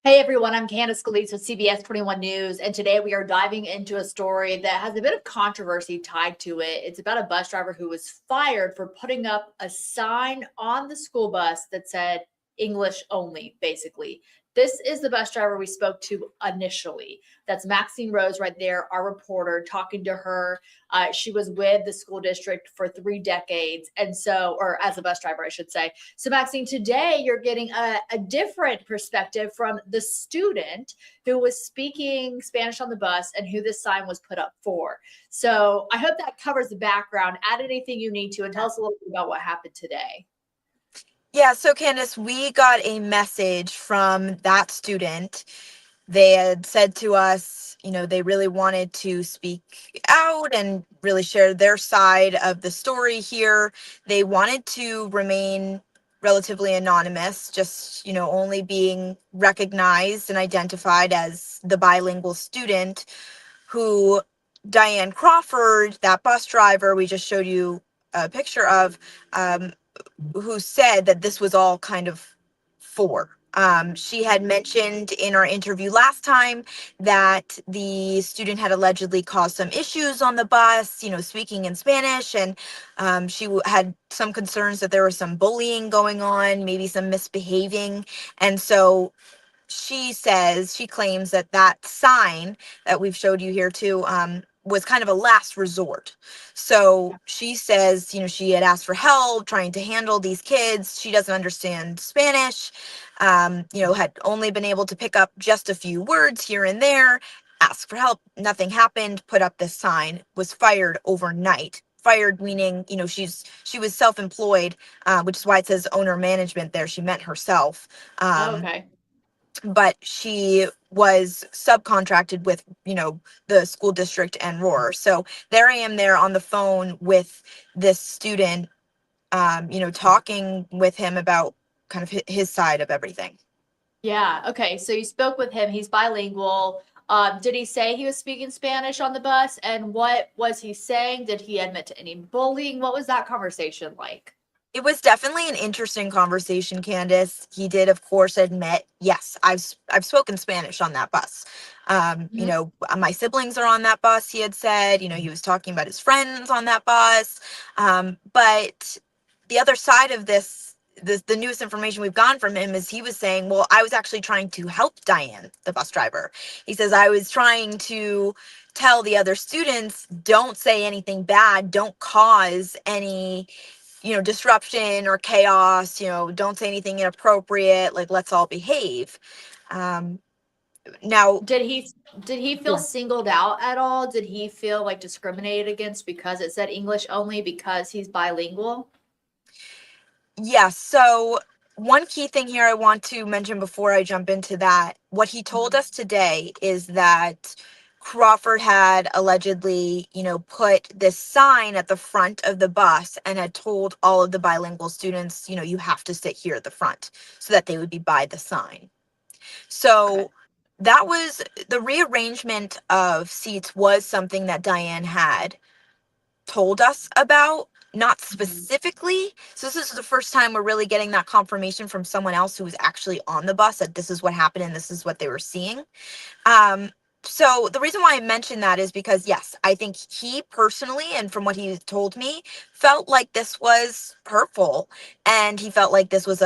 Hey everyone, I'm Candace Scalise with CBS 21 News, and today we are diving into a story that has a bit of controversy tied to it. It's about a bus driver who was fired for putting up a sign on the school bus that said English only, basically. This is the bus driver we spoke to initially. That's Maxine Rose right there, our reporter, talking to her. She was with the school district for 3 decades, and so, or as a bus driver, I should say. So, Maxine, today you're getting a different perspective from the student who was speaking Spanish on the bus and who this sign was put up for. So, I hope that covers the background. Add anything you need to and tell us a little bit about what happened today. Yeah, so Candace, we got a message from that student. They had said to us, they really wanted to speak out and really share their side of the story here. They wanted to remain relatively anonymous, just, only being recognized and identified as the bilingual student who Diane Crawford, that bus driver we just showed you a picture of, who said that this was all kind of for. She had mentioned in our interview last time that the student had allegedly caused some issues on the bus, speaking in Spanish, and she had some concerns that there was some bullying going on, maybe some misbehaving. And so she claims that that sign that we've showed you here too, was kind of a last resort. So she says, she had asked for help trying to handle these kids. She doesn't understand Spanish, had only been able to pick up just a few words here and there, ask for help. Nothing happened, put up this sign, was fired overnight. Fired meaning, she was self-employed, which is why it says owner management there. She meant herself. Oh, Um, okay. but she was subcontracted with, the school district and Roar. So there I am there on the phone with this student, talking with him about kind of his side of everything. Yeah. Okay. So you spoke with him. He's bilingual. Did he say he was speaking Spanish on the bus? And what was he saying? Did he admit to any bullying? What was that conversation like? It was definitely an interesting conversation, Candace. He did, of course, admit, yes, I've spoken Spanish on that bus. Mhm. My siblings are on that bus, he had said. He was talking about his friends on that bus. But the other side of this, the newest information we've gotten from him is he was saying, well, I was actually trying to help Diane, the bus driver. He says, I was trying to tell the other students, don't say anything bad, don't cause any disruption or chaos, don't say anything inappropriate, like let's all behave. Um, now, Did he feel yeah. singled out at all? Did he feel like discriminated against because it said English only because he's bilingual? Yeah, so one key thing here I want to mention before I jump into that, what he told Mhm. us today is that Crawford had allegedly, put this sign at the front of the bus and had told all of the bilingual students, you have to sit here at the front so that they would be by the sign. Okay. So that was the rearrangement of seats was something that Diane had told us about, not Mhm. specifically. So this is the first time we're really getting that confirmation from someone else who was actually on the bus that this is what happened and this is what they were seeing. Um, so the reason why I mention that is because yes, I think he personally, and from what he told me, felt like this was hurtful, and he felt like this was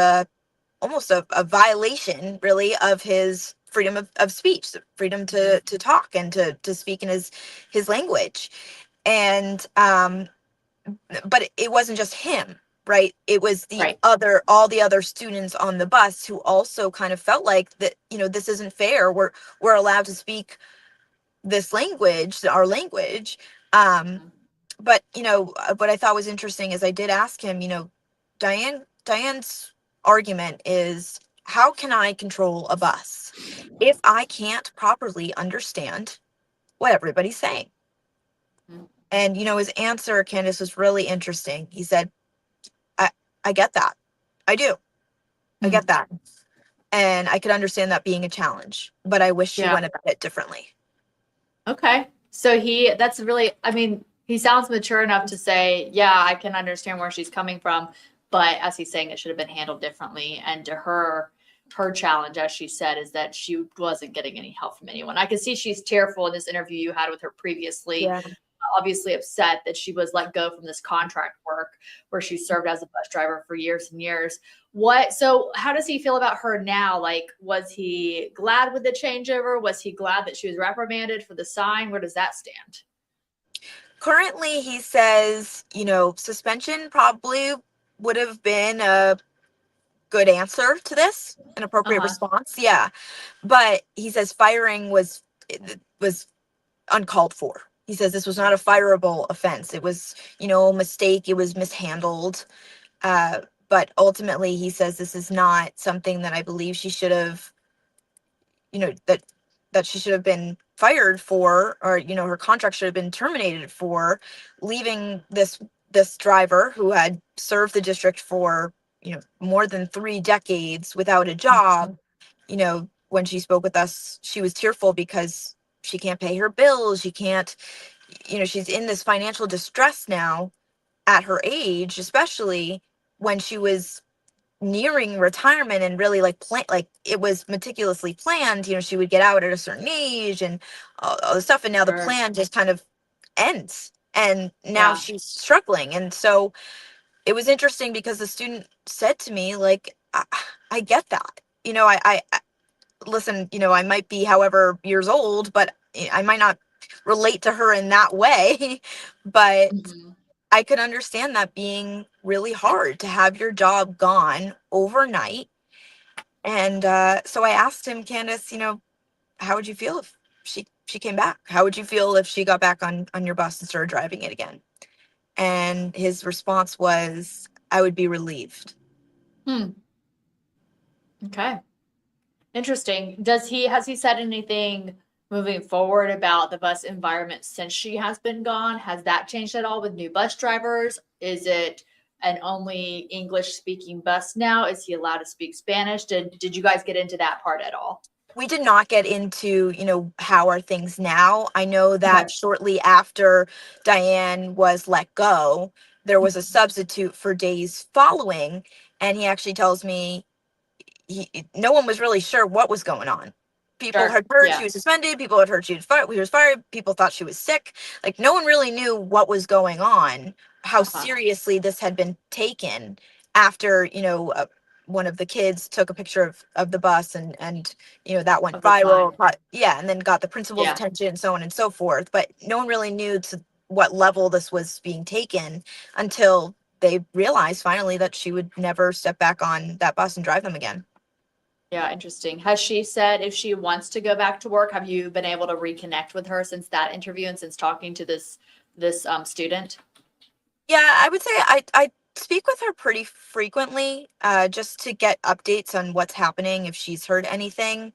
almost a violation really of his freedom of speech, the freedom Mhm. to talk and to speak in his language. And but it wasn't just him, right? It was Right. all the other students on the bus who also kind of felt like that, this isn't fair. We're allowed to speak this language, our language. um Mhm. but what I thought was interesting is I did ask him, Diane's argument is, how can I control a bus if I can't properly understand what everybody's saying? Mhm. And his answer, Candace, was really interesting. He said, I I get that. I do. I get Mhm. that. And I could understand that being a challenge, but I wish she Yeah. went about it differently. Okay. So that's really, I mean, he sounds mature enough to say, yeah, I can understand where she's coming from. But as he's saying, it should have been handled differently. And to her, her challenge, as she said, is that she wasn't getting any help from anyone. I can see she's tearful in this interview you had with her previously, Yeah. obviously upset that she was let go from this contract work where she served as a bus driver for years and years. So how does he feel about her now? Like, was he glad with the changeover? Was he glad that she was reprimanded for the sign? Where does that stand? Currently, he says, suspension probably would have been a good answer to this, an appropriate Uh-huh. response. Yeah. But he says firing was uncalled for. He says this was not a fireable offense. It was, a mistake. It was mishandled. Uh, but ultimately, he says this is not something that I believe she should have, that she should have been fired for, or her contract should have been terminated for leaving this driver who had served the district for more than 3 decades without a job. When she spoke with us, she was tearful because she can't pay her bills. She can't, she's in this financial distress now at her age, especially when she was nearing retirement and really like it was meticulously planned. She would get out at a certain age and all the stuff, and now the Sure. plan just kind of ends, and now Yeah. she's struggling. And so it was interesting because the student said to me, like, I get that. I listen, I might be however years old, but I might not relate to her in that way. But Mhm. I could understand that being really hard to have your job gone overnight. And so I asked him, Candace, how would you feel if she came back? How would you feel if she got back on your bus and started driving it again? And his response was, I would be relieved. Hmm. Okay. Interesting. Has he said anything moving forward about the bus environment since she has been gone? Has that changed at all with new bus drivers? Is it an only English speaking bus now? Is he allowed to speak Spanish? Did you guys get into that part at all? We did not get into, how are things now. I know Okay. that shortly after Diane was let go, there was a substitute for days following, and he actually tells me no one was really sure what was going on. People Sure. had heard she Yeah. was suspended. People had heard she was fired. People thought she was sick. Like, no one really knew what was going on, how Uh-huh. seriously this had been taken after, one of the kids took a picture of the bus, and that went Of the viral. sign. Yeah, and then got the principal's Yeah. attention, so on and so forth. But no one really knew to what level this was being taken until they realized finally that she would never step back on that bus and drive them again. Yeah, interesting. Has she said if she wants to go back to work? Have you been able to reconnect with her since that interview and since talking to this student? Yeah, I would say I speak with her pretty frequently, just to get updates on what's happening if she's heard anything.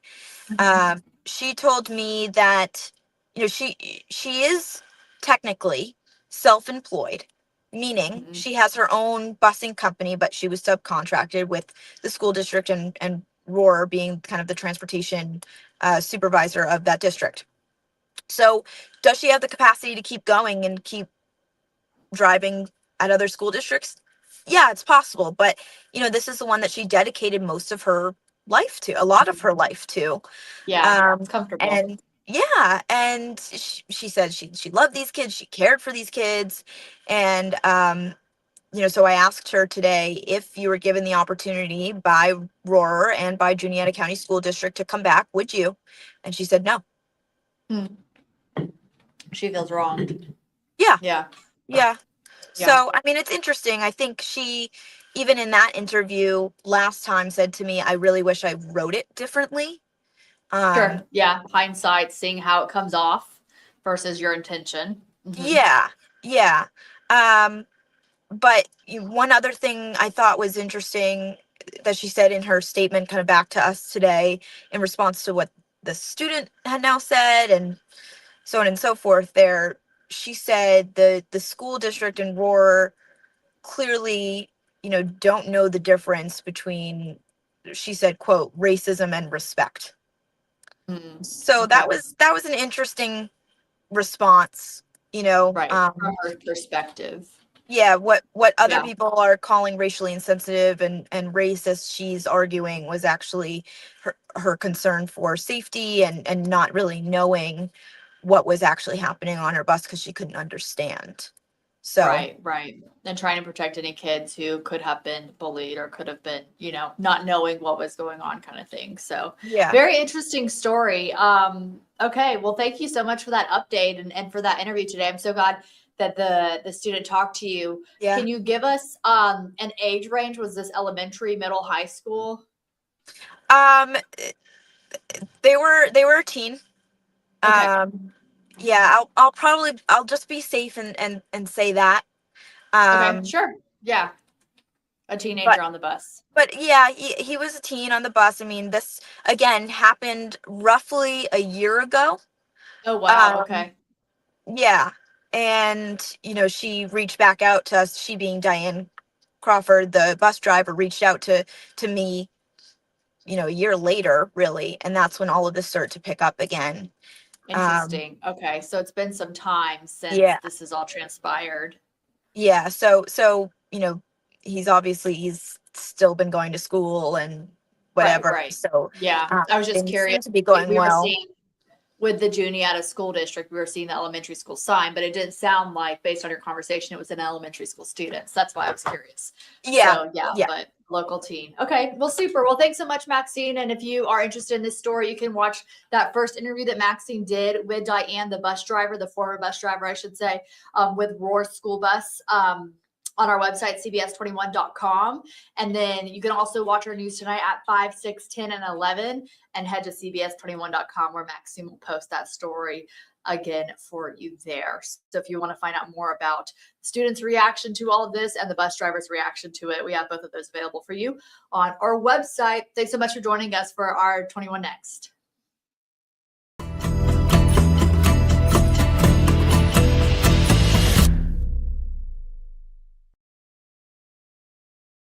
Mhm. She told me that she is technically self-employed, meaning Mhm. she has her own busing company, but she was subcontracted with the school district, and Roar being kind of the transportation supervisor of that district. So, does she have the capacity to keep going and keep driving at other school districts? Yeah, it's possible, but this is the one that she dedicated most of her life to, a lot of her life to. Yeah, it's comfortable. And yeah, and she said she loved these kids, she cared for these kids. And so I asked her today, if you were given the opportunity by Roar and by Juniata County School District to come back, would you? And she said no. Hmm. She feels wrong. Yeah, Yeah, yeah. yeah. So, I mean, it's interesting. I think she, even in that interview last time, said to me, I really wish I wrote it differently. Sure. Um, Yeah. Hindsight, seeing how it comes off versus your intention. Hmm. yeah, yeah. Um, but one other thing I thought was interesting that she said in her statement, kind of back to us today, in response to what the student had now said, and so on and so forth, there, she said the school district and Roar clearly, don't know the difference between, she said, quote, racism and respect. Mm. So Okay. that was an interesting response, Right. From her perspective. yeah, what other Yeah, people are calling racially insensitive and racist, she's arguing was actually her concern for safety and not really knowing what was actually happening on her bus because she couldn't understand. So right, right. And trying to protect any kids who could have been bullied or could have been, not knowing what was going on kind of thing. So yeah, very interesting story. Okay, well, thank you so much for that update and for that interview today. I'm so glad that the student talked to you. yeah. Can you give us an age range? Was this elementary, middle, high school? Um, they were a teen. Okay. Um, yeah, I'll just be safe and say that. Okay, Um, sure. Yeah, a but teenager on the bus. but yeah, he was a teen on the bus. I mean, this again happened roughly a year ago. Oh, wow. Um, Okay. yeah, and she reached back out to us. She being Diane Crawford, the bus driver, reached out to me. A year later, really, and that's when all of this started to pick up again. Um, Interesting. Okay, so it's been some time since yeah, this has all transpired. yeah. So he's still been going to school and Right, whatever. right. So Yeah, I was just things curious. seem to be We, going we were well. seeing with the Juniata school district, we were seeing the elementary school sign, but it didn't sound like, based on your conversation, it was an elementary school student. So that's why I was curious. Yeah, So yeah, yeah, but local teen. Okay, well, super. Well, thanks so much, Maxine. And if you are interested in this story, you can watch that first interview that Maxine did with Diane, the bus driver, the former bus driver, I should say, with Roar School Bus. On our website, cbs21.com. And then you can also watch our news tonight at 5, 6, 10, and 11 and head to cbs21.com where Maxine will post that story again for you there. So if you want to find out more about students' reaction to all of this and the bus driver's reaction to it, we have both of those available for you on our website. Thanks so much for joining us for our 21 Next.